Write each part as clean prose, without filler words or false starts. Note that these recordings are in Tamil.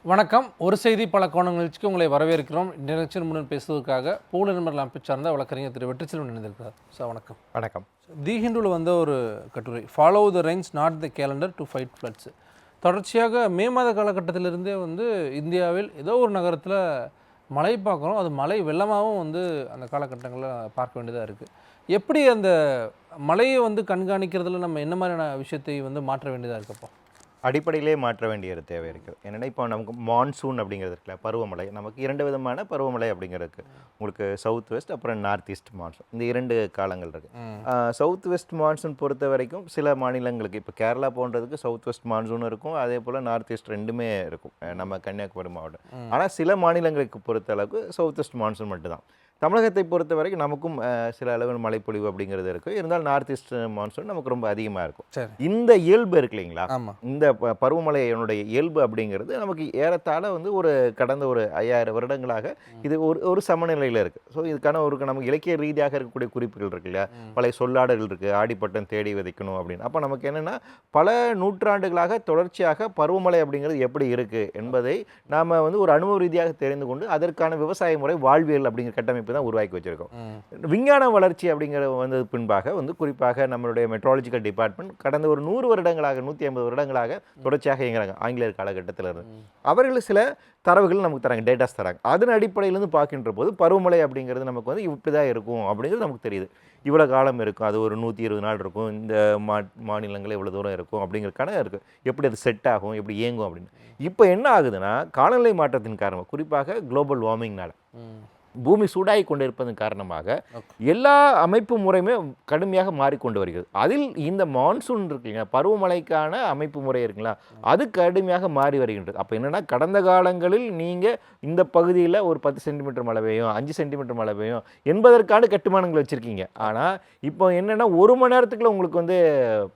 வணக்கம். ஒரு செய்தி பல கோண நிகழ்ச்சிக்கு உங்களை வரவேற்கிறோம். இந்த நிகழ்ச்சியில் முன்னர் பேசுவதற்காக பூல நண்பர்கள் அமைப்பு சார்ந்த வழக்கறிஞர் திரு வெற்றிச்செல்வன் இணைந்திருக்கிறார். சார் வணக்கம். வணக்கம். தி ஹிந்துவில் வந்த ஒரு கட்டுரை, follow the Reigns not the calendar to fight floods. தொடர்ச்சியாக மே மாத காலகட்டத்திலிருந்தே இந்தியாவில் ஏதோ ஒரு நகரத்தில் மழை பார்க்குறோம். அது மழை வெள்ளமாகவும் அந்த காலகட்டங்களில் பார்க்க வேண்டியதாக இருக்குது. எப்படி அந்த மழையை கண்காணிக்கிறதுல நம்ம என்ன மாதிரியான விஷயத்தை மாற்ற வேண்டியதாக இருக்கப்போ? அடிப்படையிலே மாற்ற வேண்டிய ஒரு தேவை இருக்குது. என்னென்னா இப்போ நமக்கு மான்சூன் அப்படிங்கிறது இருக்குல்ல, பருவமழை. நமக்கு 2 விதமான பருவமழை அப்படிங்கிறதுக்கு உங்களுக்கு சவுத் வெஸ்ட் அப்புறம் நார்த் ஈஸ்ட் மான்சூன், இந்த 2 காலங்கள் இருக்குது. சவுத் வெஸ்ட் மான்சூன் பொறுத்த வரைக்கும் சில மாநிலங்களுக்கு, இப்போ கேரளா போன்றதுக்கு சவுத் வெஸ்ட் மான்சூன் இருக்கும், அதே போல் நார்த் ஈஸ்ட் ரெண்டுமே இருக்கும் நம்ம கன்னியாகுமரி மாவட்டம். ஆனால் சில மாநிலங்களுக்கு பொறுத்த அளவுக்கு சவுத் வெஸ்ட் மான்சூன் மட்டும்தான். தமிழகத்தை பொறுத்த வரைக்கும் நமக்கும் சில அளவில் மழைப்பொழிவு அப்படிங்கிறது இருக்குது. இருந்தாலும் நார்த் ஈஸ்ட் மான்சூன் நமக்கு ரொம்ப அதிகமாக இருக்கும். இந்த இயல்பு இருக்கு இல்லைங்களா, இந்த பருவமழையினுடைய இயல்பு அப்படிங்கிறது நமக்கு ஏறத்தாழ ஒரு கடந்த ஒரு 5000 வருடங்களாக இது ஒரு சமநிலையில் இருக்குது. ஸோ இதுக்கான நமக்கு இலக்கிய ரீதியாக இருக்கக்கூடிய குறிப்புகள் இருக்கு இல்லையா, பழைய சொல்லாடல்கள் இருக்குது, ஆடிப்பட்டம் தேடி விதைக்கணும் அப்படின்னு. அப்போ நமக்கு என்னென்னா பல நூற்றாண்டுகளாக தொடர்ச்சியாக பருவமழை அப்படிங்கிறது எப்படி இருக்குது என்பதை நாம் ஒரு அனுபவ ரீதியாக தெரிந்து கொண்டு அதற்கான விவசாய முறை, வாழ்வியல் அப்படிங்கிற கட்டமைப்பு தான் உருவாக்கி வச்சிருக்கோம். விஞ்ஞான வளர்ச்சி அப்படிங்கிறது வந்தது பின்பாக குறிப்பாக நம்மளுடைய மெட்ராலஜிக்கல் டிபார்ட்மெண்ட் கடந்த ஒரு 100 வருடங்களாக 150 வருடங்களாக தொடர்ச்சியாக இயங்குறாங்க. ஆங்கிலேயர் காலகட்டத்தில் இருந்து அவர்கள் சில தரவுகள் நமக்கு தராங்க, டேட்டாஸ் தராங்க. அதன் அடிப்படையிலேருந்து பார்க்கின்ற போது பருவமழை அப்படிங்கிறது நமக்கு இப்படி தான் இருக்கும் அப்படிங்கிறது நமக்கு தெரியுது. இவ்வளோ காலம் இருக்கும், அது ஒரு 120 நாள் இருக்கும், இந்த மாநிலங்கள் இவ்வளோ தூரம் இருக்கும் அப்படிங்கிற கணக்கு இருக்குது. எப்படி அது செட் ஆகும், எப்படி இயங்கும் அப்படின்னு. இப்போ என்ன ஆகுதுன்னா, காலநிலை மாற்றத்தின் காரணமாக, குறிப்பாக குளோபல் வார்மிங்னால பூமி சூடாகி கொண்டு இருப்பதன் காரணமாக எல்லா அமைப்பு முறையுமே கடுமையாக மாறிக்கொண்டு வருகிறது. அதில் இந்த மான்சூன் இருக்குங்க, பருவமழைக்கான அமைப்பு முறை இருக்குங்களா, அது கடுமையாக மாறி வருகின்றது. அப்போ என்னென்னா, கடந்த காலங்களில் நீங்கள் இந்த பகுதியில் ஒரு 10 சென்டிமீட்டர் மழை பெய்யும், 5 சென்டிமீட்டர் மழை பெய்யும் என்பதற்கான கட்டுமானங்கள் வச்சுருக்கீங்க. ஆனால் இப்போ என்னென்னா, 1 மணி நேரத்துக்குள்ள உங்களுக்கு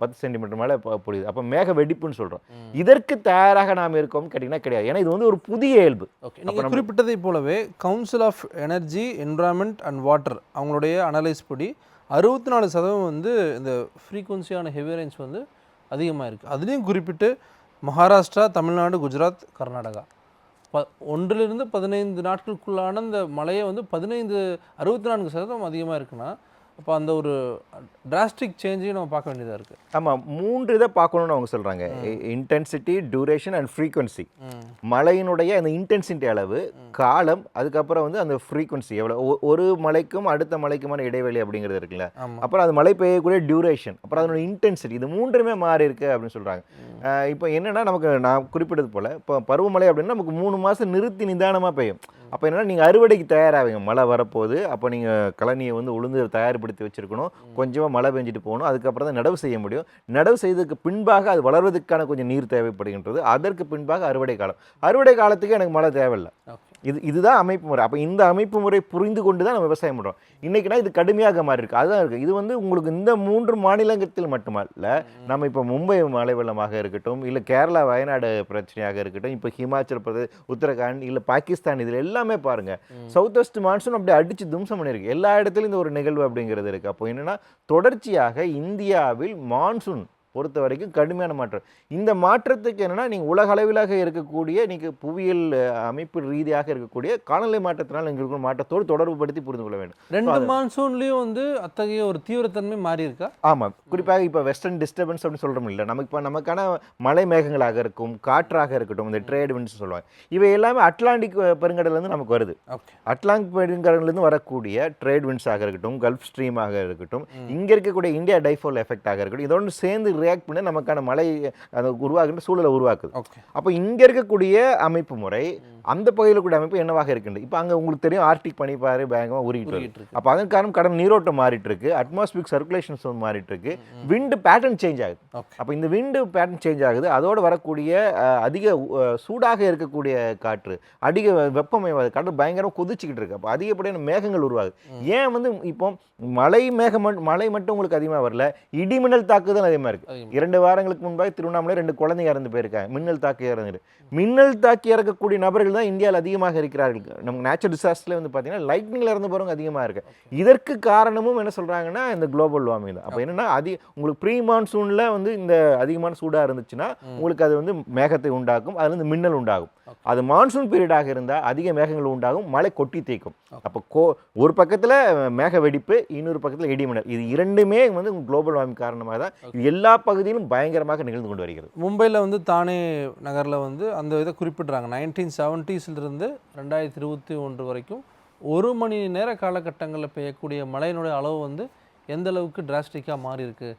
10 சென்டிமீட்டர் மழை பொழியுது. அப்போ மேக வெடிப்புன்னு சொல்கிறோம். இதற்கு தயாராக நாம் இருக்கோம் கேட்டிங்கன்னா கிடையாது. ஏன்னா இது ஒரு புதிய இயல்பு. நீங்கள் குறிப்பிட்டதை போலவே council of energy, environment and water அவங்களுடைய அனலைஸ் படி 64% இந்த ஃப்ரீக்வன்சியான ஹெவி ரெயின்ஸ் அதிகமாக இருக்குது. அதுலேயும் குறிப்பிட்டு மகாராஷ்டிரா, தமிழ்நாடு, குஜராத், கர்நாடகா 1 to 15 நாட்களுக்குள்ளான இந்த மழையை 64% அதிகமாக இருக்குன்னா, அப்போ அந்த ஒரு டிராஸ்டிக் சேஞ்சையும் நம்ம பார்க்க வேண்டியதாக இருக்குது. ஆமாம், 3 இதை பார்க்கணுன்னு அவங்க சொல்கிறாங்க. Intensity, duration and frequency. மழையினுடைய அந்த இன்டென்சிட்டி அளவு, காலம், அதுக்கப்புறம் அந்த ஃப்ரீக்வன்சி எவ்வளோ, ஒரு மலைக்கும் அடுத்த மலைக்குமான இடைவெளி அப்படிங்கிறது இருக்குல்ல, அப்புறம் அது மழை பெய்யக்கூடிய டியூரேஷன், அப்புறம் அதனோட இன்டென்சிட்டி, இது 3மே மாறி இருக்குது அப்படின்னு சொல்கிறாங்க. இப்போ என்னென்னா, நமக்கு நான் குறிப்பிட்டது போல் இப்போ பருவமழை அப்படின்னா நமக்கு 3 மாதம் நிறுத்தி நிதானமாக பெய்யும். அப்போ என்னென்னா, நீங்கள் அறுவடைக்கு தயாராகுங்க. மழை வரப்போகுது, அப்போ நீங்கள் கழனியை உளுந்து தயார்படுத்தி வச்சுருக்கணும், கொஞ்சமாக மழை பெஞ்சிட்டு போகணும், அதுக்கப்புறம் தான் நடவு செய்ய முடியும். நடவு செய்ததுக்கு பின்பாக அது வளர்வதற்கான கொஞ்சம் நீர் தேவைப்படுகின்றது. அதற்கு பின்பாக அறுவடை காலம். அறுவடை காலத்துக்கு எனக்கு மழை தேவையில்லை. இதுதான் அமைப்பு முறை. அப்போ இந்த அமைப்பு முறை புரிந்து கொண்டு தான் நம்ம விவசாயம் பண்ணுறோம். இன்றைக்கினா இது கடுமையாக மாறி இருக்குது. அதுதான் இருக்குது. இது உங்களுக்கு இந்த 3 மாநிலத்தில் மட்டுமல்ல, நம்ம இப்போ மும்பை மழை வெள்ளமாக இருக்கட்டும், இல்லை கேரளா வயநாடு பிரச்சனையாக இருக்கட்டும், இப்போ ஹிமாச்சல் பிரதேஷ், உத்தரகாண்ட், இல்லை பாகிஸ்தான், இதில் எல்லாமே பாருங்கள் சவுத் வெஸ்ட் மான்சூன் அப்படியே அடித்து தும்சம் பண்ணியிருக்கு. எல்லா இடத்துலையும் இந்த ஒரு நிகழ்வு அப்படிங்கிறது இருக்குது. அப்போ என்னென்னா, தொடர்ச்சியாக இந்தியாவில் மான்சூன் பொறுத்த வரைக்கும் கடுமையான மாற்றம். இந்த மாற்றத்துக்கு என்னென்னா, நீங்கள் உலக அளவிலாக இருக்கக்கூடிய, நீங்கள் புவியியல் அமைப்பு ரீதியாக இருக்கக்கூடிய காலநிலை மாற்றத்தினால் எங்களுக்கு மாற்றத்தோடு தொடர்பு படுத்தி புரிந்து கொள்ள வேண்டும். 2 மான்சூன்லேயும் அத்தகைய ஒரு தீவிரத்தன்மை மாறி இருக்கா? ஆமாம், குறிப்பாக இப்போ வெஸ்டர்ன் டிஸ்டர்பன்ஸ் அப்படின்னு சொல்கிறோம் இல்லை, இப்போ நமக்கான மலை மேகங்களாக இருக்கும், காற்றாக இருக்கட்டும், இந்த ட்ரேட் விண்ட்ஸ் சொல்லுவாங்க, இவை எல்லாமே அட்லாண்டிக் பெருங்கடலேருந்து நமக்கு வருது. அட்லாண்டிக் பெருங்கடலேருந்து வரக்கூடிய ட்ரேட் விண்ட்ஸாக இருக்கட்டும், கல்ஃப் ஸ்ட்ரீமாக இருக்கட்டும், இங்கே இருக்கக்கூடிய இந்தியா டைஃபோல் எஃபெக்டாக இருக்கட்டும், இதோடு சேர்ந்து ரியாக்ட் பண்ணி நமக்கான மழை அதை உருவாக்குற சூழலை உருவாக்குது. அப்போ இங்கே இருக்கக்கூடிய அமைப்பு முறை அந்த பகுதியில் கூட அமைப்பு என்னவாக இருக்கின்றது. இப்போ அங்கே உங்களுக்கு தெரியும், ஆர்டிக் பனிப்பாறை பயங்கரமாக உருகிட்டு இருக்கு. அப்போ அதன் காரணம் கடல் நீரோட்டம் மாறிட்டு இருக்கு, அட்மாஸ்பியரிக் சர்க்குலேஷன்ஸ் மாறிட்டு இருக்கு, விண்டு பேட்டர்ன் சேஞ்ச் ஆகுது. அப்போ இந்த விண்டு பேட்டர்ன் சேஞ்ச் ஆகுது, அதோடு வரக்கூடிய அதிக சூடாக இருக்கக்கூடிய காற்று, அதிக வெப்பமயமாகுது, கடல் பயங்கரமாக கொதிச்சுக்கிட்டு இருக்கு. அப்போ அதிகப்படியான மேகங்கள் உருவாகுது. ஏன் இப்போ மழை மட்டும் உங்களுக்கு அதிகமாக வரல, இடிமின்னல் தாக்குதல் அதிகமாக இருக்குது. 2 வாரங்களுக்கு முன்பாக திருவண்ணாமலை 2 குழந்தைங்க இறந்து போயிருக்காங்க, மின்னல் தாக்கி இறந்துட்டு. மின்னல் தாக்கி இறக்கக்கூடிய நபர்கள் தான் இந்தியாவில் அதிகமாக இருக்கிறார்கள். நமக்கு நேச்சுரல் டிசாஸ்டர்ல பார்த்தீங்கன்னா லைட்னிங்ல இறந்து போகிறவங்க அதிகமாக இருக்கு. இதற்கு காரணமும் என்ன சொல்கிறாங்கன்னா, இந்த குளோபல் வார்மிங் தான். அப்போ என்னென்னா, உங்களுக்கு ப்ரீ மான்சூனில் இந்த அதிகமான சூடாக இருந்துச்சுன்னா உங்களுக்கு அது மேகத்தை உண்டாக்கும், அதுலேருந்து மின்னல் உண்டாகும். அது மான்சூன் பீரியடாக இருந்தால் அதிக மேகங்கள் உண்டாகும், மழை கொட்டி தேய்க்கும். அப்போ ஒரு பக்கத்தில் மேக வெடிப்பு, இன்னொரு பக்கத்தில் இடிமின்னல், இது இரண்டுமே வந்து குளோபல் வார்மிங் காரணமாக தான் இது எல்லா பகுதியிலும் பயங்கரமாக நிகழ்ந்து கொண்டு வருகிறது. மும்பையில் வந்து தானே நகரில் வந்து அந்த இதை குறிப்பிட்றாங்க 1970s - 2021 வரைக்கும் 1 மணி நேர காலகட்டங்களில் பெய்யக்கூடிய மழையினுடைய அளவு வந்து எந்த அளவுக்கு டிராஸ்டிக்காக மாறி இருக்கு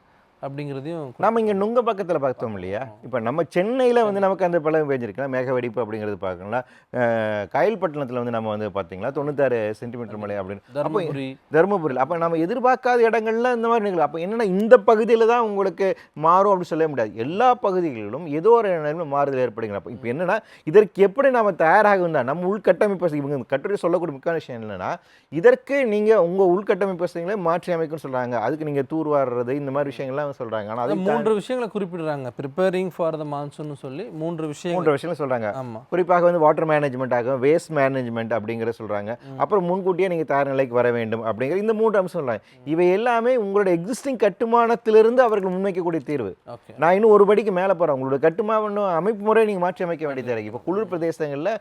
அப்படிங்கிறதையும் நம்ம இங்கே நுங்க பக்கத்தில் பார்த்தோம் இல்லையா, இப்போ நம்ம சென்னையில் வந்து நமக்கு அந்த பழம் பெஞ்சிருக்கலாம், மேக வெடிப்பு அப்படிங்கிறது பார்க்கலாம். காயல்பட்டினத்தில் வந்து நம்ம வந்து பார்த்தீங்களா 96 சென்டிமீட்டர் மழை அப்படின்னு. அப்போ தருமபுரியில் அப்போ நம்ம எதிர்பார்க்காத இடங்கள்ல இந்த மாதிரி நிகழும். அப்போ என்னென்னா இந்த பகுதியில் தான் உங்களுக்கு மாறும் அப்படின்னு சொல்ல முடியாது, எல்லா பகுதிகளிலும் ஏதோ ஒரு நிலைமை மாறுதல் ஏற்படுங்க. அப்போ இப்போ என்னென்னா இதற்கு எப்படி நாம் தயாராக இருந்தால் நம்ம உள்கட்டமைப்பு இவங்க கட்டுரை சொல்லக்கூடிய முக்கிய விஷயம் என்னென்னா, இதற்கு நீங்கள் உங்கள் உள்கட்டமைப்பு வசதிகளை மாற்றி அமைக்கும்னு சொல்கிறாங்க. அதுக்கு நீங்கள் தூர்வாடுறது இந்த மாதிரி விஷயங்கள்லாம் சொல்றாங்க. ஆனா அது 3 விஷயங்களை குறிப்பிடுறாங்க. ப்ரிப்பேரிங் ஃபார் த மான்சூன் சொல்லி 3 விஷயங்கள் சொல்றாங்க. குறிப்பாக வந்து வாட்டர் மேனேஜ்மெண்ட் ஆகும், வேஸ்ட் மேனேஜ்மெண்ட் அப்படிங்கறத சொல்றாங்க. அப்புறம் முன்கூட்டியே நீங்க தயார் நிலைக்கு வர வேண்டும் அப்படிங்கிற இந்த 3 அம்சம் சொல்றாங்க. இவை எல்லாமே உங்களோட எக்ஸிஸ்டிங் கட்டுமானத்திலிருந்து அவர்கள் முன்வைக்கக்கூடிய தீர்வு. நான் இன்னும் ஒரு படிக்கு மேலே போறேன். உங்களோட கட்டுமான அமைப்பு முறையை நீங்க மாற்றி அமைக்க வேண்டியது இருக்கு. இப்போ குளிர் பிரதேசங்கள்ல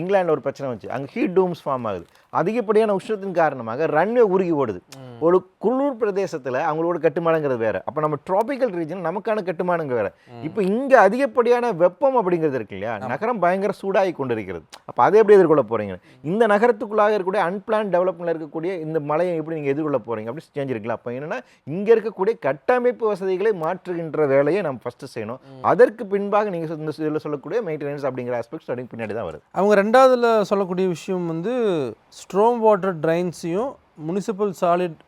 இங்கிலாந்துல ஒரு பிரச்சனை வந்துச்சு. அங்க ஹீட் டூம்ஸ் ஃபார்ம் ஆகுது. அதிகப்படியான உஷ்ணத்தின் காரணமாக ரன்வே உருகி ஓடுது. ஒரு குளிர் பிரதேசத்தில் அவங்களோட கட்டுமானங்கிறது வேற, அப்போ நம்ம டிராபிக்கல் ரீஜன் நமக்கான கட்டுமானங்கள் வேற. இப்போ இங்கே அதிகப்படியான வெப்பம் அப்படிங்கிறது இருக்கு இல்லையா, நகரம் பயங்கர சூடாகி கொண்டிருக்கிறது. அப்போ அதை எப்படி எதிர்கொள்ள போறீங்க? இந்த நகரத்துக்குள்ளாக இருக்கக்கூடிய அன்பிளான் டெவலப்மெண்ட்ல இருக்கக்கூடிய இந்த மலையை எப்படி நீங்கள் எதிர்கொள்ள போறீங்க அப்படி செஞ்சிருக்கலாம். அப்போ என்னன்னா இங்கே இருக்கக்கூடிய கட்டமைப்பு வசதிகளை மாற்றுகின்ற வேலையை நம்ம ஃபர்ஸ்ட் செய்யணும். அதற்கு பின்பாக நீங்கள் இந்த இதில் சொல்லக்கூடிய மெயின்டெனன்ஸ் அப்படிங்கிற ஆஸ்பெக்ட்ஸ் அப்படிங்க பின்னாடி தான் வருது. அவங்க ரெண்டாவதுல சொல்லக்கூடிய விஷயம் வந்து ஸ்ட்ரோம் வாட்டர் ட்ரைன்ஸையும் முனிசிபல் சாலிட்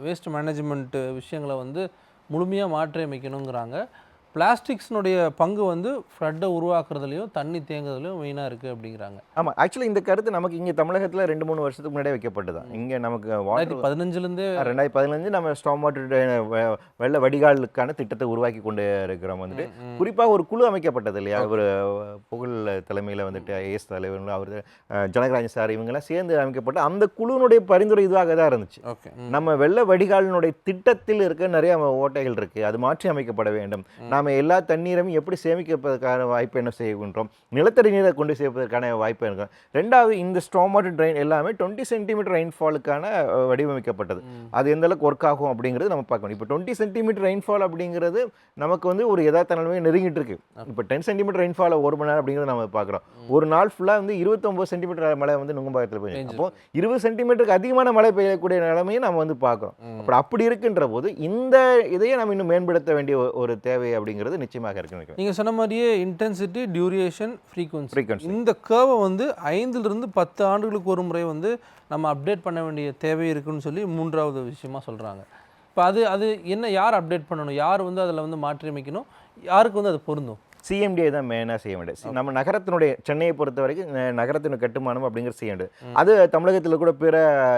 வேஸ்ட் மேனேஜ்மெண்ட் விஷயங்களை வந்து முழுமையாக மாற்றி அமைக்கணுங்கிறாங்க. பிளாஸ்டிக்ஸ்னுடைய பங்கு வந்து ஃப்ளட்டை உருவாக்குறதுலையும் தண்ணி தேங்குறதுலையும் மெயினாக இருக்குது அப்படிங்கிறாங்க. ஆமாம், ஆக்சுவலி இந்த கருத்து நமக்கு இங்கே தமிழகத்தில் 2-3 வருஷத்துக்கு முன்னாடியே வைக்கப்பட்டு தான். இங்கே நமக்கு 2015 நம்ம ஸ்டாம் வாட்டர் வெள்ள வடிகாலுக்கான திட்டத்தை உருவாக்கி கொண்டு இருக்கிறோம். வந்துட்டு குறிப்பாக ஒரு குழு அமைக்கப்பட்டது இல்லையா, ஒரு புகழ் தலைமையில் வந்துட்டு ஐஏஎஸ் தலைவர் அவர் ஜனகராஜன் சார் இவங்கெல்லாம் சேர்ந்து அமைக்கப்பட்டு அந்த குழுனுடைய பரிந்துரை இதுவாக தான் இருந்துச்சு. நம்ம வெள்ள வடிகாலினுடைய திட்டத்தில் இருக்க நிறைய ஓட்டைகள் இருக்குது, அது மாற்றி அமைக்கப்பட வேண்டும். நாம் எல்லா தண்ணீரையும் எப்படி சேமிப்பதற்கான வாய்ப்பு என்ன செய்கின்றோம், நிலத்தடி நீரை கொண்டு சேர்ப்பதற்கான வாய்ப்பு இருக்கும். ரெண்டாவது, இந்த ஸ்டாம் வாட்டர் ட்ரெயின் எல்லாமே 20 சென்டிமீட்டர் ரெயின்ஃபாலுக்கான வடிவமைக்கப்பட்டது. அது எந்த அளவுக்கு ஒர்க் ஆகும் அப்படிங்கிறது நம்ம பார்க்கணும். இப்போ 20 சென்டிமீட்டர் ரெயின்ஃபால் அப்படிங்கிறது நமக்கு வந்து ஒரு யதார்த்த நிலைமையை நெருங்கிட்டு இருக்கு. இப்போ 10 சென்டிமீட்டர் ரெயின்ஃபால் 1 மணி நேரம் அப்படிங்கிறது நம்ம பார்க்குறோம். ஒரு நாள் ஃபுல்லாக வந்து 29 சென்டிமீட்டர் மழை வந்து நுங்கம்பாக்கத்தில் பெய்யும். அப்போ 20 சென்டிமீட்டருக்கு அதிகமான மழை பெய்யக்கூடிய நிலைமையை நம்ம வந்து பார்க்குறோம். அப்படி இருக்குன்ற போது இந்த இதையே நம்ம இன்னும் மேம்படுத்த வேண்டிய ஒரு தேவை அப்படிங்கிறது நிச்சயமாக இருக்கு. நீங்க சொன்ன மாதிரியே இன்டென்சிட்டி, டியூரேஷன், ஃப்ரீக்வன்சி இந்த கர்வை வந்து 5 - 10 ஆண்டுகளுக்கு ஒரு முறை வந்து நம்ம அப்டேட் பண்ண வேண்டிய தேவை இருக்குன்னு சொல்லி 3வது விஷயமா சொல்றாங்க. இப்போ அது என்ன, யார் அப்டேட் பண்ணணும், யார் வந்து அதில் வந்து மாற்றி அமைக்கணும், யாருக்கு வந்து அது பொருந்தும்? சிஎம்டிஏ தான் மெயினாக செய்ய வேண்டியது. நம்ம நகரத்தினுடைய சென்னையை பொறுத்த வரைக்கும் நகரத்தினுடைய கட்டுமானம் அப்படிங்கிறது செய்ய வேண்டியது. அது தமிழகத்தில் கூட பிற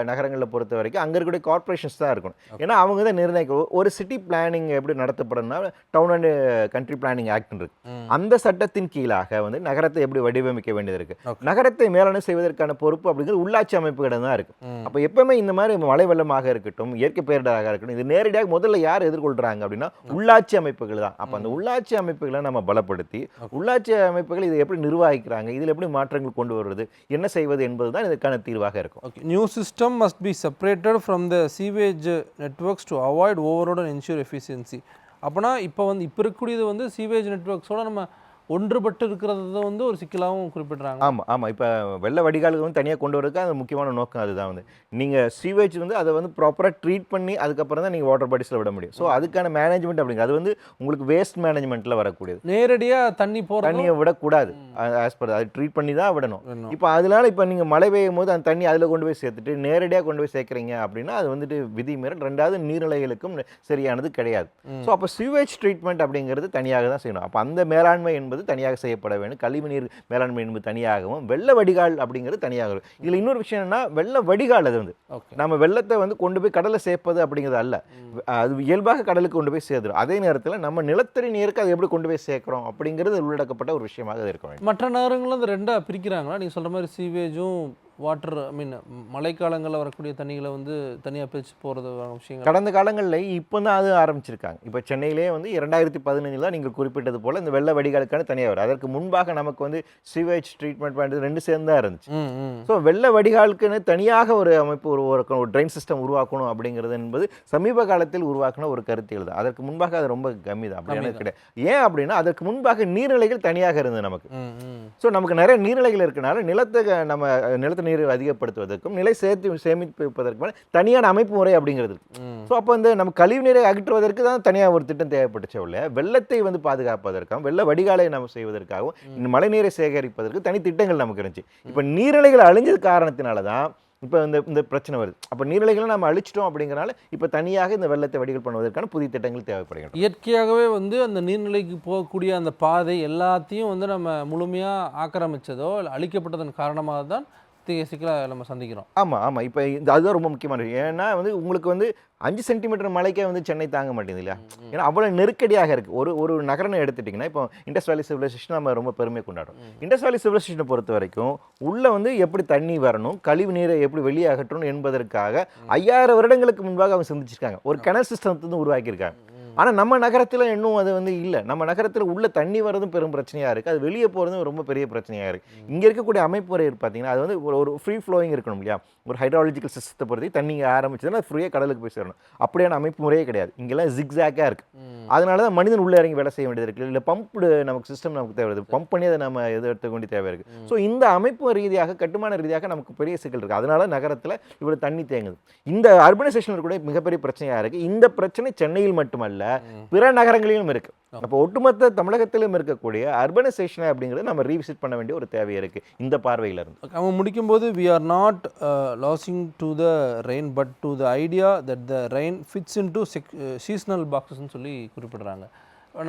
நகரங்களில் பொறுத்த வரைக்கும் அங்கே இருக்கக்கூடிய கார்பரேஷன்ஸ் தான் இருக்கணும். ஏன்னா அவங்க தான் நிர்ணயிக்கும். ஒரு சிட்டி பிளானிங் எப்படி நடத்தப்படும்னா town and country planning act இருக்கு. அந்த சட்டத்தின் கீழாக வந்து நகரத்தை எப்படி வடிவமைக்க வேண்டியது இருக்கு. நகரத்தை மேலாண்மை செய்வதற்கான பொறுப்பு அப்படிங்கிறது உள்ளாட்சி அமைப்புகளிடம் தான் இருக்கு. அப்போ எப்பவுமே இந்த மாதிரி மழை வெள்ளமாக இருக்கட்டும், இயற்கை பேரிடராக இருக்கட்டும், இது நேரடியாக முதல்ல யார் எதிர்கொள்றாங்க அப்படின்னா உள்ளாட்சி அமைப்புகள் தான். அப்போ அந்த உள்ளாட்சி அமைப்புகளை நம்ம பலப்படுத்தி உள்ளாட்சி அமைப்புகள் இதை எப்படி நிர்வகிக்கிறாங்க, இதில் எப்படி மாற்றங்கள் கொண்டு வருவது, என்ன செய்வது என்பது தான் இதற்கான தீர்வாக இருக்கும். New system must be separated from the sewage networks to avoid overload and ensure efficiency. அப்போனா இப்போ இருக்கக்கூடியது வந்து சீவேஜ் நெட்வொர்க்ஸோட நம்ம ஒன்றுபட்டு இருக்கிறது வந்து ஒரு சிக்கலாகவும் குறிப்பிட்றாங்க. ஆமாம். இப்போ வெள்ள வடிகாலுக்கு வந்து தனியாக கொண்டு வரதுக்கு அது முக்கியமான நோக்கம் அதுதான். வந்து நீங்கள் சீவேஜ் வந்து அதை வந்து ப்ராப்பராக ட்ரீட் பண்ணி அதுக்கப்புறம் தான் நீங்கள் வாட்டர் பாடிஸில் விட முடியும். ஸோ அதுக்கான மேனேஜ்மெண்ட் அப்படிங்க அது வந்து உங்களுக்கு வேஸ்ட் மேனேஜ்மெண்ட்டில் வரக்கூடியது. நேரடியாக தண்ணியை விடக்கூடாது, ஆஸ் பர் அது ட்ரீட் பண்ணி தான் விடணும். இப்போ அதனால இப்போ நீங்கள் மழை பெய்யும் போது அந்த தண்ணி அதில் கொண்டு போய் சேர்த்துட்டு நேரடியாக கொண்டு போய் சேர்க்குறீங்க அப்படின்னா அது வந்துட்டு விதிமீறல். ரெண்டாவது, நீர்நிலைகளுக்கும் சரியானது கிடையாது. ஸோ அப்போ சீவேஜ் ட்ரீட்மெண்ட் அப்படிங்கிறது தனியாக தான் செய்யணும். அப்போ அந்த மேலாண்மை என்பது தனியாக செய்யப்பட வேண்டும். கழிவுநீர் மேலாண்மை என்பது தனியாகவும், வெள்ள வடிகால் அப்படிங்கிறது தனியாக. இதில் இன்னொரு விஷயம் என்னன்னா, வெள்ள வடிகால் அது வந்து நம்ம வெள்ளத்தை வந்து கொண்டு போய் கடலை சேர்ப்பது அப்படிங்கிறது அல்ல. அது இயல்பாக கடலுக்கு கொண்டு போய் சேர்த்துடும். அதே நேரத்தில் நம்ம நிலத்தடி நீருக்கு அதை எப்படி கொண்டு போய் சேர்க்கிறோம் அப்படிங்கிறது உள்ளடக்கப்பட்ட ஒரு விஷயமாக இருக்க வேண்டும். மற்ற நகரங்களும் அந்த ரெண்டாக பிரிக்கிறாங்களா? நீங்கள் சொல்கிற மாதிரி சீவேஜும் வாட்டர் ஐ மீன் மழைக்காலங்களில் வரக்கூடிய தண்ணிகளை வந்து தனியாக பிரித்து போகிறது விஷயங்கள் கடந்த காலங்களில் இப்போ தான் அது ஆரம்பிச்சிருக்காங்க. இப்போ சென்னையிலே வந்து 2015 தான் நீங்கள் குறிப்பிட்டது போல் இந்த வெள்ள வடிகாலுக்கான தனியாக வரும். அதற்கு முன்பாக நமக்கு வந்து சிவேஜ் ட்ரீட்மெண்ட் பிளான்ட் 2 சேர்ந்து தான் இருந்துச்சு. ஸோ வெள்ள வடிகாலுக்குன்னு தனியாக ஒரு அமைப்பு ஒரு ட்ரெயின் சிஸ்டம் உருவாக்கணும் அப்படிங்கிறது என்பது சமீப காலத்தில் உருவாக்கின ஒரு கருத்தியல் தான். அதற்கு முன்பாக அது ரொம்ப கம்மி தான், அப்படியான கிடையாது. ஏன் அப்படின்னா அதற்கு முன்பாக நீர்நிலைகள் தனியாக இருந்தது நமக்கு. ஸோ நமக்கு நிறைய நீர்நிலைகள் இருக்கனால நிலத்து நீர் அதிகப்படுத்துவதற்கும் நிலை சேமிப்பதற்கும் தனியான அமைப்பு முறை அப்படிங்கிறது. ஸோ அப்போ வந்து நம்ம கழிவு நீரை அகற்றுவதற்கு தான் தனியாக ஒரு திட்டம் தேவைப்பட்டுச்சு. உள்ள வெள்ளத்தை வந்து பாதுகாப்பதற்காகவும் வெள்ள வடிகாலை நம்ம செய்வதற்காகவும் மழை நீரை சேகரிப்பதற்கு தனி திட்டங்கள் நமக்கு இருந்துச்சு. இப்போ நீர்நிலைகள் அழிஞ்சது காரணத்தினால தான் இப்போ இந்த பிரச்சனை வருது. அப்போ நீர்நிலைகளை நம்ம அழிச்சிட்டோம் அப்படிங்கிறனால இப்போ தனியாக இந்த வெள்ளத்தை வடிகால் பண்ணுவதற்கான புதிய திட்டங்கள் தேவைப்படுகிறது. இயற்கையாகவே வந்து அந்த நீர்நிலைக்கு போகக்கூடிய அந்த பாதை எல்லாத்தையும் வந்து நம்ம முழுமையாக ஆக்கிரமித்ததோ இல்லை அழிக்கப்பட்டதன் காரணமாக தான் சிக்கலை நம்ம சந்திக்கிறோம். ஆமாம். இப்போ அதுதான் ரொம்ப முக்கியமான விஷயம். ஏன்னா வந்து உங்களுக்கு வந்து 5 சென்டிமீட்டர் மழைக்கே வந்து சென்னை தாங்க மாட்டேங்குது இல்லையா? ஏன்னா அவ்வளோ நெருக்கடியாக இருக்குது. ஒரு நகரம்னு எடுத்துட்டிங்கன்னா இப்போ இண்டஸ் வேலி சிவிலைசேஷன் நம்ம ரொம்ப பெருமை கொண்டாடுறோம். இண்டஸ் வேலி சிவிலைசேஷனை பொறுத்த வரைக்கும் உள்ளே வந்து எப்படி தண்ணி வரணும், கழிவு நீரை எப்படி வெளியே அகற்றணும் என்பதற்காக 5000 வருடங்களுக்கு முன்பாக அவங்க சிந்திச்சிருக்காங்க. ஒரு கெனல் சிஸ்டத்தை வந்து உருவாக்கியிருக்காங்க. ஆனால் நம்ம நகரத்தில் இன்னும் அது வந்து இல்லை. நம்ம நகரத்தில் உள்ள தண்ணி வரதும் பெரும் பிரச்சனையாக இருக்குது, அது வெளியே போகிறதும் ரொம்ப பெரிய பிரச்சனையாக இருக்குது. இங்கே இருக்கக்கூடிய அமைப்பு முறை பார்த்தீங்கன்னா அது வந்து ஒரு ஃப்ரீ ஃப்ளோயிங் இருக்கணும் இல்லையா? ஒரு ஹைட்ராலஜிக்கல் சிஸ்டத்தை பொறுத்து தண்ணி ஆரம்பிச்சதுன்னா ஃப்ரீயாக கடலுக்கு போய் சேரணும். அப்படியான அமைப்பு முறையே கிடையாது. இங்கெல்லாம் ஜிக்ஸாக்காக இருக்குது. அதனால தான் மனிதன் உள்ளே இறங்கி வேலை செய்ய வேண்டியது இருக்குது. இல்லை பம்ப்டு நமக்கு சிஸ்டம் நமக்கு தேவை, பம்ப் பண்ணி அதை நம்ம எடுத்துக்க வேண்டிய தேவை இருக்குது. ஸோ இந்த அமைப்பு ரீதியாக கட்டுமான ரீதியாக நமக்கு பெரிய சிக்கல் இருக்குது. அதனால நகரத்தில் இவ்வளோ தண்ணி தேங்குது. இந்த அர்பனைசேஷன் கூட மிகப்பெரிய பிரச்சனையாக இருக்குது. இந்த பிரச்சனை சென்னையில் மட்டுமல்ல பிற நகரங்களிலும் இருக்கு. அப்போ ஒட்டுமொத்த தமிழகத்திலும் இருக்கக்கூடிய அர்பனைசேஷன் அப்படிங்கிறது நம்ம ரீவிசிட் பண்ண வேண்டிய ஒரு தேவை இருக்கு இந்த பார்வையில இருந்து. அவன் முடிக்கும்போது we are not losing to the rain but to the idea that the rain fits into seasonal boxes ன்னு சொல்லி குறிப்பிடுறாங்க.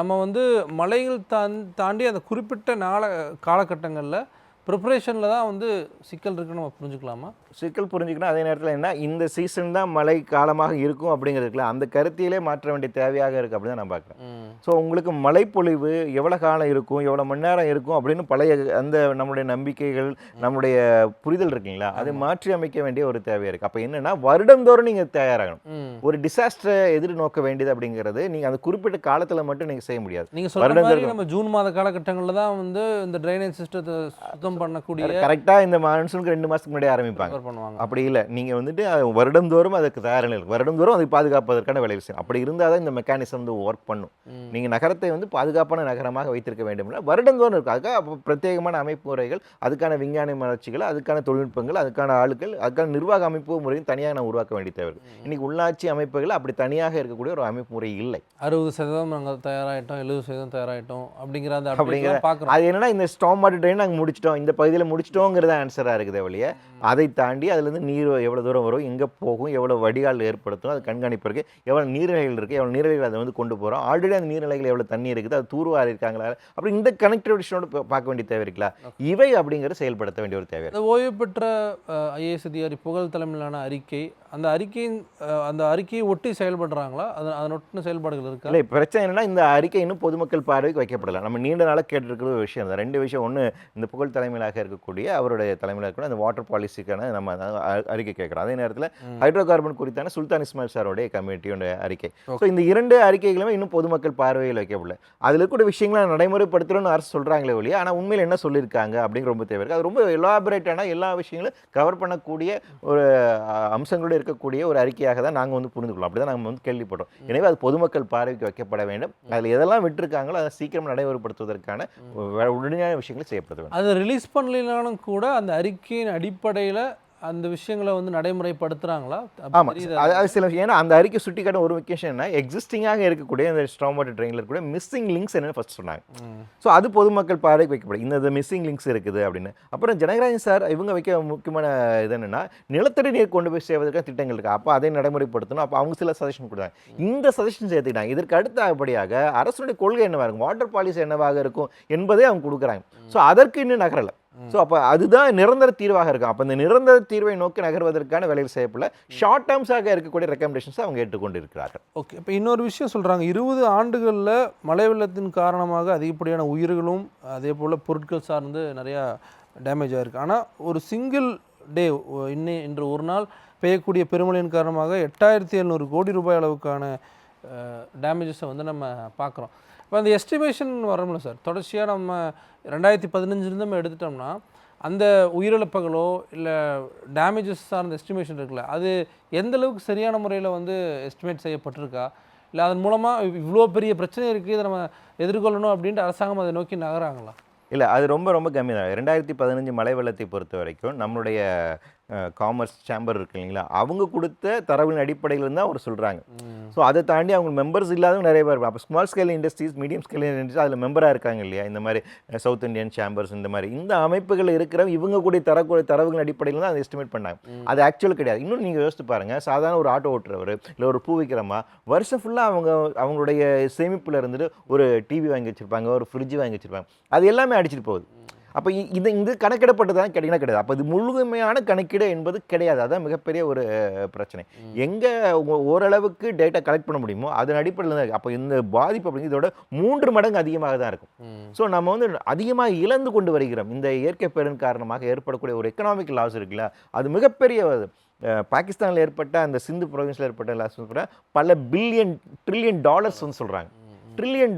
நம்ம வந்து மலைகள் தாண்டி அந்த குறிப்பிட்ட காலகட்டங்களில் ப்ரிப்பரேஷனில் தான் வந்து சிக்கல் இருக்குன்னு நம்ம புரிஞ்சுக்கலாமா? சிக்கல் புரிஞ்சுக்கணும். அதே நேரத்தில் என்ன இந்த சீசன் தான் மழை காலமாக இருக்கும் அப்படிங்கிறதுக்குல அந்த கருத்திலே மாற்ற வேண்டிய தேவையாக இருக்குது அப்படின்னு தான் நான் பார்க்குறேன். ஸோ உங்களுக்கு மழைப்பொழிவு எவ்வளோ காலம் இருக்கும், எவ்வளோ மணி நேரம் இருக்கும் அப்படின்னு பழைய அந்த நம்முடைய நம்பிக்கைகள் நம்முடைய புரிதல் இருக்குங்களா, அதை மாற்றி அமைக்க வேண்டிய ஒரு தேவையாக இருக்குது. அப்போ என்னென்னா வருடந்தோறும் நீங்கள் தயாராகணும். ஒரு டிசாஸ்டரை எதிர்நோக்க வேண்டியது அப்படிங்கிறது நீங்கள் அந்த குறிப்பிட்ட காலத்தில் மட்டும் நீங்கள் செய்ய முடியாது. நீங்கள் சொல்கிற மாதிரி நம்ம ஜூன் மாத காலகட்டங்களில் தான் வந்து இந்த ட்ரைனேஜ் சிஸ்டத்தை சுத்தம் பண்ணக்கூடிய கரெக்டாக இந்த மான்சூனுக்கு 2 மாதத்துக்கு முன்னாடி ஆரம்பிப்பாங்க. அப்படி இல்லை, நீங்கள் வந்துட்டு வருடந்தோறும் அதுக்கு தயார் நிலை இருக்கு. வருடந்தோறும் அதை பாதுகாப்பதற்கான வேலை செய்யும். அப்படி இருந்தால் தான் இந்த மெக்கானிசம் வந்து ஒர்க் பண்ணும். நீங்கள் நகரத்தை வந்து பாதுகாப்பான நகரமாக வைத்திருக்க வேண்டும்னா வருடந்தோறும் இருக்கும். அதுக்காக அப்போ பிரத்யேகமான அமைப்பு முறைகள், அதுக்கான விஞ்ஞான வளர்ச்சிகள், அதுக்கான தொழில்நுட்பங்கள், அதுக்கான ஆளுகள், அதுக்கான நிர்வாக அமைப்பு முறையும் தனியாக நான் உருவாக்க வேண்டிய தேவை. இன்னைக்கு உள்ளாட்சி அமைப்புகள் அப்படி தனியாக இருக்கக்கூடிய ஒரு அமைப்பு முறை இல்லை. 60% நாங்கள் தயாராகிட்டோம், 70% தயாராகிட்டோம் அப்படிங்கிற அது என்னன்னா இந்த ஸ்டார்ம் வாட்டர் ட்ரெயின் நாங்கள் முடிச்சிட்டோம், இந்த பகுதியில் முடிச்சிட்டோங்கிறத ஆன்சராக இருக்குது வழியே. அதை தாண்டி அதுலேருந்து நீர் எவ்வளோ தூரம் வரும், எங்கே போகும், எவ்வளோ வடிகால் ஏற்படுத்தும், அது கண்காணிப்பு இருக்குது, எவ்வளோ நீர்நிலைகள் இருக்குது, எவ்வளோ நீர்நிலைகள் அதை வந்து கொண்டு போகிறோம், ஆல்ரெடி அந்த நீர்நிலைகள் எவ்வளோ தண்ணி இருக்குது, அது தூர்வாரி இருக்காங்களா, அப்படி இந்த கனெக்டிவிட்டியோட பார்க்க வேண்டிய தேவை இருக்குல்ல, இவை அப்படிங்கிறது செயல்படுத்த வேண்டிய ஒரு தேவை. ஓய்வு பெற்ற ஐஏஎஸ் அதிகாரி புகழ் தலைமையிலான அறிக்கை, அந்த அறிக்கையை ஒட்டி செயல்படுறாங்களா, அதன் ஒட்டின செயல்பாடுகள் இருக்கா? இல்லை, பிரச்சனை என்னன்னா இந்த அறிக்கை இன்னும் பொதுமக்கள் பார்வைக்கு வைக்கப்படலாம். நம்ம நீண்ட நாளாக கேட்டிருக்கிற ஒரு விஷயம் தான். 2 விஷயம். ஒன்று, இந்த புகழ் தலைமையிலாக இருக்கக்கூடிய அவருடைய தலைமையில் இருக்கக்கூடிய அந்த வாட்டர் பாலிசிக்கான நம்ம அறிக்கை கேட்குறோம். அதே நேரத்தில் ஹைட்ரோ கார்பன் குறித்தான சுல்தான் இஸ்மாயில் சாரோடைய கமிட்டியோட அறிக்கை. ஸோ இந்த 2 அறிக்கைகளுமே இன்னும் பொதுமக்கள் பார்வையில் வைக்கப்படல. அதில் இருக்கக்கூடிய விஷயங்களை நடைமுறைப்படுத்துகிறோன்னு அரசு சொல்கிறாங்களே ஒழிய, ஆனால் உண்மையில் என்ன சொல்லியிருக்காங்க அப்படிங்கிற ரொம்ப தேவை இருக்குது. அது ரொம்ப எலாபரேட்டான எல்லா விஷயங்களும் கவர் பண்ணக்கூடிய ஒரு அம்சங்களோட இருக்கக்கூடிய ஒரு அறிக்கையாக தான் நாங்கள் வந்து புரிந்து கொள்ளலாம். அப்படி தான் நம்ம வந்து கேள்விப்படுறோம். எனவே அது பொதுமக்கள் பார்வைக்கு வைக்கப்பட வேண்டும். அதில் எதெல்லாம் விட்டுருக்காங்களோ அதை சீக்கிரம் நடைமுறைப்படுத்துவதற்கான உடனடியான விஷயங்களை செய்யப்பட வேண்டும். அதை ரிலீஸ் பண்ணலாம் கூட அந்த அறிக்கையின் அடிப்படையில் அந்த விஷயங்களை வந்து நடைமுறைப்படுத்துகிறாங்களா? ஆமாம், அது சில. ஏன்னா அந்த அறிக்கை சுட்டி காட்ட ஒரு விஷயம் என்ன, எக்ஸிஸ்டிங்காக இருக்கக்கூடிய இந்த ஸ்டார்ம் வாட்டர் ட்ரெயினில் இருக்கக்கூடிய மிஸ்ஸிங் லிங்க்ஸ் என்னன்னு ஃபர்ஸ்ட் சொன்னாங்க. ஸோ அது பொதுமக்கள் பார்வைக்கு வைக்கப்படும். இந்த மிஸ்ஸிங் லிங்க்ஸ் இருக்குது அப்படின்னு. அப்புறம் ஜனகராஜன் சார் இவங்க வைக்க முக்கியமான இது என்னென்னா, நிலத்தடி நீர் கொண்டு போய் செய்வதற்கான திட்டங்கள் இருக்குது. அப்போ அதை நடைமுறைப்படுத்தணும். அப்போ அவங்க சில சஜஷன் கொடுத்தாங்க. இந்த சஜஷன் சேர்த்துக்கிட்டாங்க. இதற்கு அடுத்தபடியாக அரசுடைய கொள்கை என்னவாக இருக்கும், வாட்டர் பாலிசி என்னவாக இருக்கும் என்பதே அவங்க கொடுக்குறாங்க. ஸோ அதற்கு இன்னும் நகரலை. ஸோ அப்போ அதுதான் நிரந்தர தீர்வாக இருக்கும். அப்போ இந்த நிரந்தர தீர்வை நோக்கி நகர்வதற்கான வேலைகள் செய்யப்படல. ஷார்ட் டேர்ம்ஸாக இருக்கக்கூடிய ரெக்கமெண்டேஷன்ஸ் அவங்க ஏற்றுக்கொண்டு இருக்கிறார்கள். ஓகே, இப்போ இன்னொரு விஷயம் சொல்கிறாங்க, 20 ஆண்டுகளில் மழை வெள்ளத்தின் காரணமாக அதிகப்படியான உயிர்களும் அதே போல் பொருட்கள் சார்ந்து நிறையா டேமேஜ் ஆகிருக்கு. ஆனால் ஒரு சிங்கிள் இன்று ஒரு நாள் பெய்யக்கூடிய பெருமழையின் காரணமாக 8700 கோடி ரூபாய் அளவுக்கான டேமேஜஸை வந்து நம்ம பார்க்குறோம். இப்போ அந்த எஸ்டிமேஷன் வரோம்ல சார், தொடர்ச்சியாக நம்ம 2015 நம்ம எடுத்துட்டோம்னா அந்த உயிரிழப்புகளோ இல்லை டேமேஜஸ் சார்ந்த எஸ்டிமேஷன் இருக்குல்ல, அது எந்த அளவுக்கு சரியான முறையில் வந்து எஸ்டிமேட் செய்யப்பட்டிருக்கா, இல்லை அதன் மூலமாக இவ்வளோ பெரிய பிரச்சனை இருக்குது, இதை நம்ம எதிர்கொள்ளணும் அப்படின்ட்டு அரசாங்கம் அதை நோக்கி நகராங்களா? இல்லை, அது ரொம்ப ரொம்ப கம்மி தான். 2015 மழை வெள்ளத்தை பொறுத்த வரைக்கும் நம்மளுடைய காமர்ஸ் சேம்பர் இருக்கு இல்லைங்களா, அவங்க கொடுத்த தரவின் அடிப்படையில் தான் அவர் சொல்கிறாங்க. ஸோ அதை தாண்டி அவங்க மெம்பர்ஸ் இல்லாதவங்க நிறைய பேர். அப்போ small scale industries, medium scale industries அதில் மெம்பராக இருக்காங்க இல்லையா, இந்த மாதிரி சவுத் இந்தியன் சேம்பர்ஸ், இந்த மாதிரி இந்த அமைப்புகள் இருக்கிறவங்க இவங்க கூட தரவுகள் அடிப்படையில் தான் அதை எஸ்டிமேட் பண்ணாங்க. அது ஆக்சுவல் கிடையாது. இன்னும் நீங்கள் யோசித்து பாருங்கள், சாதாரண ஒரு ஆட்டோ ஓட்டுறவர் இல்லை ஒரு பூ விற்கிறமா வருஷம் ஃபுல்லாக அவங்களுடைய சேமிப்பில் இருந்துட்டு ஒரு டிவி வாங்கி வச்சுருப்பாங்க, ஒரு ஃப்ரிட்ஜ் வாங்கி வச்சுருப்பாங்க, அது எல்லாமே அடிச்சிட்டு போகுது. அப்போ இது கணக்கிடப்பட்டு தான் கிடையாது. அப்போ இது முழுமையான கணக்கீடு என்பது கிடையாது. அதான் மிகப்பெரிய ஒரு பிரச்சனை. எங்கே ஓரளவுக்கு டேட்டா கலெக்ட் பண்ண முடியுமோ அதன் அடிப்படையில் தான் இருக்குது. அப்போ இந்த பாதிப்பு அப்படிங்கிறது இதோட 3 மடங்கு அதிகமாக தான் இருக்கும். ஸோ நம்ம வந்து அதிகமாக இழந்து கொண்டு வருகிறோம். இந்த இயற்கை பேரின் காரணமாக ஏற்படக்கூடிய ஒரு எக்கனாமிக் லாஸ் இருக்குல்ல, அது மிகப்பெரிய. பாகிஸ்தானில் ஏற்பட்ட அந்த சிந்து ப்ரொவின்ஸில் ஏற்பட்ட லாஸ் கூட பல ட்ரில்லியன் டாலர்ஸ் வந்து சொல்கிறாங்க. $1 trillion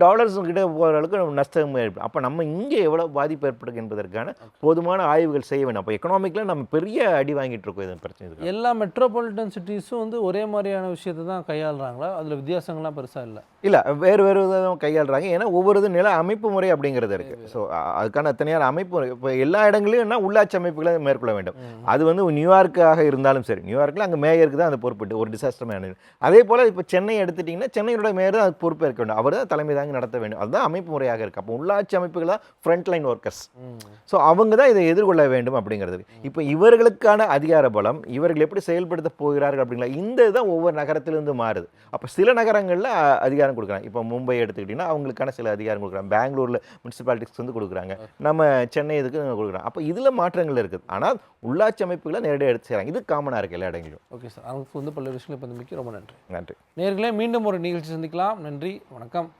கிட்ட போகிற அளவுக்கு நம்ம நஷ்டம் ஏற்படும். அப்போ நம்ம இங்கே எவ்வளோ பாதிப்பு ஏற்படுது என்பதற்கான போதுமான ஆய்வுகள் செய்ய வேணும். அப்போ எக்கனாமிக்கில் நம்ம பெரிய அடி வாங்கிட்டு இருக்கோம். இது பிரச்சனை. எல்லா மெட்ரோபாலிட்டன் சிட்டிஸும் வந்து ஒரே மாதிரியான விஷயத்தை தான் கையாளுறாங்களா? அதில் வித்தியாசங்கள்லாம் பெருசாக இல்லை? இல்லை, வேறு விதம் கையாளுறாங்க. ஏன்னா ஒவ்வொரு இது நில அமைப்பு முறை அப்படிங்கிறது இருக்குது. ஸோ அதுக்கான தனியார் அமைப்பு முறை இப்போ எல்லா இடங்களையும் என்ன உள்ளாட்சி அமைப்புகளை மேற்கொள்ள வேண்டும். அது வந்து நியூயார்க்காக இருந்தாலும் சரி, நியூயார்க்கில் அங்கே மேயருக்கு தான் அந்த பொறுப்பு, ஒரு டிசாஸ்டர் மேனேஜர். அதே போல் இப்போ சென்னை எடுத்துட்டிங்கன்னா சென்னையோட மேயர் தான் அது பொறுப்பு இருக்க வேண்டும். அவர் தான் தலைமை தாங்கி நடத்த வேண்டும். அதுதான் அமைப்பு முறையாக இருக்குது. அப்போ உள்ளாட்சி அமைப்புகள் தான் ஃப்ரண்ட் லைன் ஒர்க்கர்ஸ். ஸோ அவங்க தான் இதை எதிர்கொள்ள வேண்டும் அப்படிங்கிறது. இப்போ இவர்களுக்கான அதிகார பலம், இவர்கள் எப்படி செயல்படுத்த போகிறார்கள் அப்படிங்களா, இந்த இதுதான் ஒவ்வொரு நகரத்திலிருந்து மாறுது. அப்போ சில நகரங்களில் அதிகாரம் கொடுக்குறாங்க. இப்போ மும்பை எடுத்துக்கிட்டிங்கன்னா அவங்களுக்கான சில அதிகாரம் கொடுக்குறாங்க. பெங்களூரில் முனிசிபாலிட்டிஸ் வந்து கொடுக்குறாங்க. நம்ம சென்னை இதுக்கு கொடுக்குறாங்க. அப்போ இதில் மாற்றங்கள் இருக்குது. ஆனால் உள்ளாட்சி அமைப்புகளை நேரடியாக எடுத்து செய்கிறாங்க. இது காமனாக இருக்குது எல்லா இடங்களிலும். ஓகே சார், அதுக்கு வந்து பல விஷயங்களை பற்றி ரொம்ப நன்றி. நன்றி நேயர்களே, மீண்டும் ஒரு நிகழ்ச்சி சந்திக்கலாம். நன்றி, வணக்கம்.